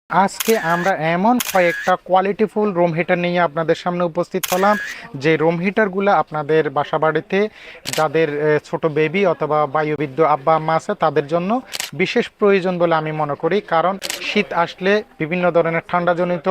আজকে আমরা এমন কয়েকটা কোয়ালিটিফুল রুম হিটার নিয়ে আপনাদের সামনে উপস্থিত হলাম যে রুম হিটারগুলো আপনাদের বাসা বাড়িতে যাদের ছোট বেবি অথবা বায়ুবিদ্যু আব্বা আম্মা আছে তাদের জন্য বিশেষ প্রয়োজন বলে আমি মনে করি। কারণ শীত আসলে বিভিন্ন ধরনের ঠান্ডাজনিত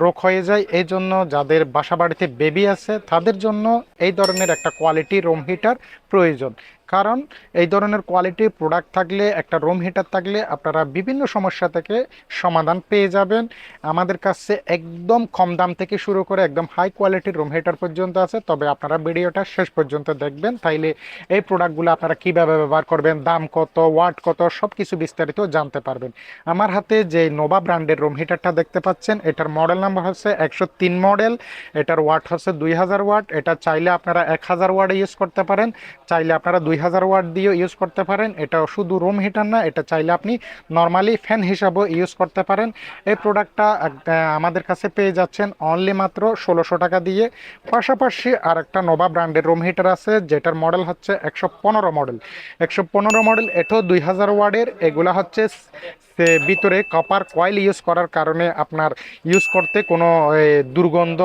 রোগ হয়ে যায়, এই জন্য যাদের বাসা বাড়িতে বেবি আছে তাদের জন্য এই ধরনের একটা কোয়ালিটি রুম হিটার প্রয়োজন। কারণ এই ধরনের কোয়ালিটির প্রোডাক্ট থাকলে, একটা রুম হিটার থাকলে আপনারা বিভিন্ন সমস্যা থেকে সমাধান পেয়ে যাবেন। আমাদের কাছে একদম কম দাম থেকে শুরু করে একদম হাই কোয়ালিটির রুম হিটার পর্যন্ত আছে। তবে আপনারা ভিডিওটা শেষ পর্যন্ত দেখবেন, তাইলে এই প্রোডাক্টগুলো আপনারা কিভাবে ব্যবহার করবেন, দাম কত, ওয়াট কত, সব কিছু বিস্তারিত জানতে পারবেন। আমার হাতে যে নোভা ব্র্যান্ডের রুম হিটারটা দেখতে পাচ্ছেন, এটার মডেল নাম্বার হচ্ছে 103 মডেল। এটার ওয়াট হচ্ছে 2000 ওয়াট। এটা চাইলে আপনারা 1000 ওয়াটে ইউজ করতে পারেন, চাইলে আপনারা 2000 ওয়াট দিয়েও ইউজ করতে পারেন। এটা শুধু রুম হিটার না, এটা চাইলে আপনি নর্মালি ফ্যান হিসাবেও ইউজ করতে পারেন। এই প্রোডাক্টটা আমাদের কাছে পেয়ে যাচ্ছেন অনলি মাত্র 1600 টাকা দিয়ে। পাশাপাশি আর একটা নোভা ব্র্যান্ডের রুম হিটার আছে যেটার মডেল হচ্ছে 115 মডেল। 115 মডেল, এটাও 2000 ওয়াটের। এগুলা হচ্ছে ভিতরে কপার কয়েল ইউজ করার কারণে আপনার ইউজ করতে কোনো দুর্গন্ধ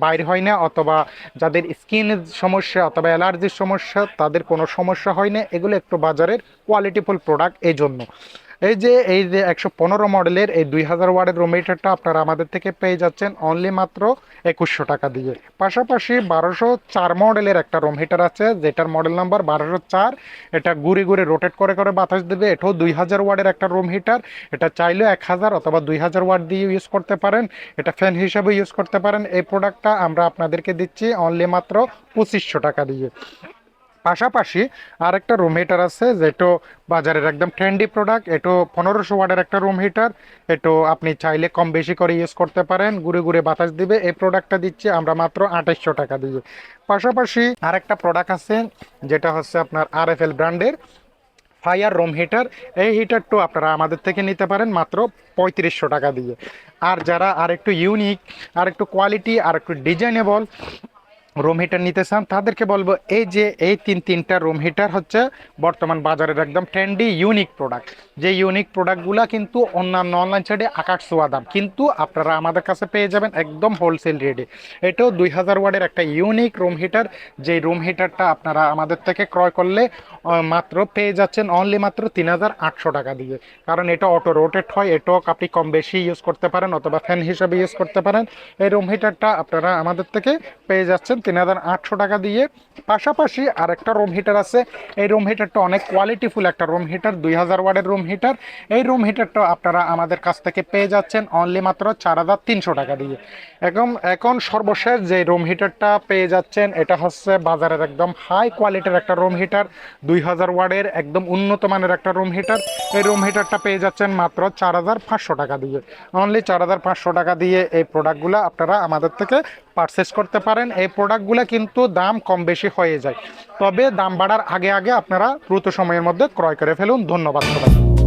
বাইর হয় না, অথবা যাদের স্কিনের সমস্যা অথবা অ্যালার্জির সমস্যা তাদের কোনো সমস্যা হয় না। এগুলো একটু বাজারের কোয়ালিটিফুল প্রোডাক্ট। এই জন্য এই যে 115 মডেলের এই 2000 ওয়াটের রুম হিটারটা আপনারা আমাদের থেকে পেয়ে যাচ্ছেন অনলি মাত্র 2100 টাকা দিয়ে। পাশাপাশি 1204 মডেলের একটা রুম হিটার আছে যেটার মডেল নাম্বার 1204। এটা ঘুরে ঘুরে রোটেট করে করে বাতাস দেবে। এটাও 2000 ওয়াটের একটা রুম হিটার। এটা চাইলেও 1000 অথবা 2000 ওয়াট দিয়ে ইউজ করতে পারেন। এটা ফ্যান হিসাবে ইউজ করতে পারেন। এই প্রোডাক্টটা আমরা আপনাদেরকে দিচ্ছি অনলি মাত্র 2500 টাকা দিয়ে। পাশাপাশি আরেকটা রুম হিটার আছে যেটা বাজারের একদম ট্রেন্ডি প্রোডাক্ট। এটো 1500 ওয়াটের একটা রুম হিটার। এটো আপনি চাইলে কম বেশি করে ইউজ করতে পারেন, ঘুরে ঘুরে বাতাস দিবে। এই প্রোডাক্টটা দিচ্ছি আমরা মাত্র 2800 টাকা দিয়ে। পাশাপাশি আরেকটা প্রোডাক্ট আছে যেটা হচ্ছে আপনার RFL ব্র্যান্ডের ফায়ার রুম হিটার। এই হিটারটা আপনারা আমাদের থেকে নিতে পারেন মাত্র 3500 টাকা দিয়ে। আর যারা আর একটু ইউনিক, আর একটু কোয়ালিটি, আর একটু ডিজাইনেবল রুম হিটার নিতে চান তাদেরকে বলবো এই যে এই তিনটা রুম হিটার হচ্ছে বর্তমান বাজারের একদম ট্রেন্ডি ইউনিক প্রোডাক্ট। যে ইউনিক প্রোডাক্টগুলো কিন্তু অন্যান্য অনলাইন সাইডে আকাশ ছোঁয়া দাম, কিন্তু আপনারা আমাদের কাছে পেয়ে যাবেন একদম হোলসেল রেটে। এটাও 2000 ওয়াটের একটা ইউনিক রুম হিটার। যে রুম হিটারটা আপনারা আমাদের থেকে ক্রয় করলে মাত্র পেয়ে যাচ্ছেন অনলি মাত্র 3800 টাকা দিয়ে। কারণ এটা অটো রোটেট হয়, এটাও আপনি কম বেশি ইউজ করতে পারেন অথবা ফ্যান হিসাবে ইউজ করতে পারেন। এই রুম হিটারটা আপনারা আমাদের থেকে পেয়ে যাচ্ছেন 3800 টাকা দিয়ে। পাশাপাশি আর একটা রুম হিটার আছে। এই রুম হিটারটা অনেক কোয়ালিটিফুল একটা রুম হিটার, 2000 ওয়াটের রুম হিটার। এই রুম হিটারটা আপনারা আমাদের কাছ থেকে পেয়ে যাচ্ছেন অনলি মাত্র 4300 টাকা দিয়ে। এখন সর্বশেষ যে রুম হিটারটা পেয়ে যাচ্ছেন এটা হচ্ছে বাজারের একদম হাই কোয়ালিটির একটা রুম হিটার, 2000 ওয়াটের একদম উন্নত মানের একটা রুম হিটার। এই রুম হিটারটা পেয়ে যাচ্ছেন মাত্র 4500 টাকা দিয়ে। অনলি 4500 টাকা দিয়ে এই প্রোডাক্টগুলো আপনারা আমাদের থেকে পারচেস করতে পারেন। এই প্রোডাক্টগুলো কিন্তু দাম কম বেশি হয়ে যায়, তবে দাম বাড়ার আগে আগে আপনারা দ্রুত সময়ের মধ্যে ক্রয় করে ফেলুন। ধন্যবাদ সবাই।